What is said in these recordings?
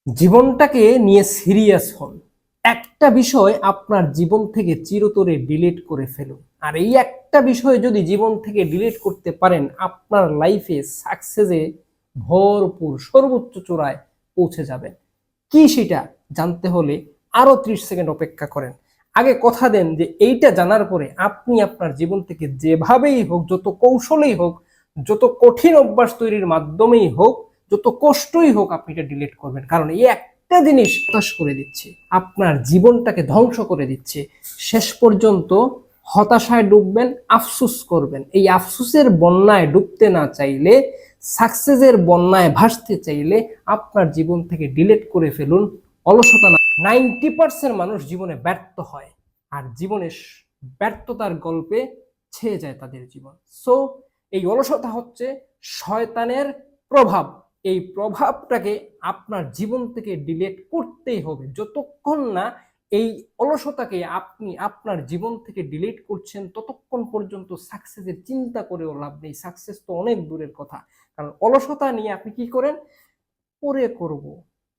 জীবনটাকে নিয়ে সিরিয়াস হন। একটা বিষয় আপনার জীবন থেকে চিরতরে ডিলিট করে ফেলুন। আর এই একটা বিষয় যদি জীবন থেকে ডিলিট করতে পারেন, আপনার লাইফে সাকসেসে ভরপুর সর্বোচ্চ চূড়ায় পৌঁছে যাবেন। কি সেটা জানতে হলে আরো 30 সেকেন্ড অপেক্ষা করেন। আগে কথা দেন যে এইটা জানার পরে আপনি আপনার জীবন থেকে যেভাবেই হোক, যত কৌশলেই হোক, যত কঠিন অভ্যাস তৈরির মাধ্যমেই হোক, যত কষ্টই হোক, আপনি এটা ডিলিট করবেন। কারণ এই একটা জিনিস হতাশ করে দিচ্ছে, আপনার জীবনটাকে ধ্বংস করে দিচ্ছে। শেষ পর্যন্ত হতাশায় ডুববেন, আফসোস করবেন। এই আফসোসের বন্যায় ডুবতে না চাইলে, সাকসেসের বন্যায় ভাসতে চাইলে আপনার জীবন থেকে ডিলিট করে ফেলুন অলসতা না। 90% মানুষ জীবনে ব্যর্থ হয়, আর জীবনে ব্যর্থতার গল্পে ছেয়ে যায় তাদের জীবন। সো এই অলসতা হচ্ছে শয়তানের প্রভাব। এই প্রভাবটাকে আপনার জীবন থেকে ডিলিট করতেই হবে। যতক্ষণ না এই অলসতাকে আপনি আপনার জীবন থেকে ডিলিট করছেন, ততক্ষণ পর্যন্ত সাকসেসের চিন্তা করেও লাভ নেই। সাকসেস তো অনেক দূরের কথা। কারণ অলসতা নিয়ে আপনি কি করেন? পরে করব,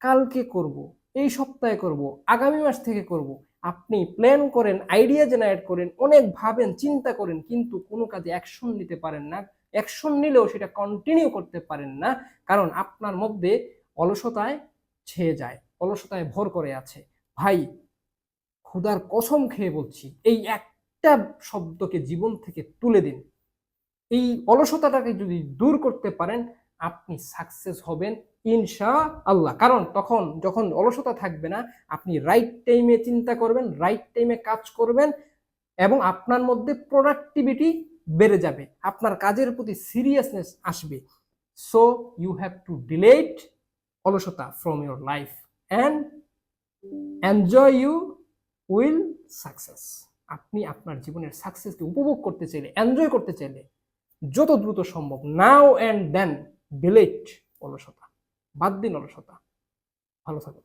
কালকে করব, এই সপ্তাহে করব, আগামী মাস থেকে করব। আপনি প্ল্যান করেন, আইডিয়া জেনারেট করেন, অনেক ভাবেন, চিন্তা করেন, কিন্তু কোনো কাজে অ্যাকশন নিতে পারেন না। অ্যাকশন নিলেও সেটা কন্টিনিউ করতে পারেন না, কারণ আপনার মধ্যে অলসতায় ছেয়ে যায়, অলসতায় ভর করে আছে। ভাই, খোদার কসম খেয়ে বলছি, এই একটা শব্দকে জীবন থেকে তুলে দিন। এই অলসতাটাকে যদি দূর করতে পারেন, আপনি সাকসেস হবেন ইনশাআল্লাহ। কারণ তখন যখন অলসতা থাকবে না, আপনি রাইট টাইমে চিন্তা করবেন, রাইট টাইমে কাজ করবেন, এবং আপনার মধ্যে প্রোডাক্টিভিটি বেড়ে যাবে, আপনার কাজের প্রতি সিরিয়াসনেস আসবে। So you have to delete অলসতা from your life and enjoy you will success. আপনি আপনার জীবনের সাকসেসকে উপভোগ করতে চাইলে, এনজয় করতে চাইলে, যত দ্রুত সম্ভব নাও অ্যান্ড দেন ডিলিট অলসতা, বাদ দিন অলসতা। ভালো থাকুন।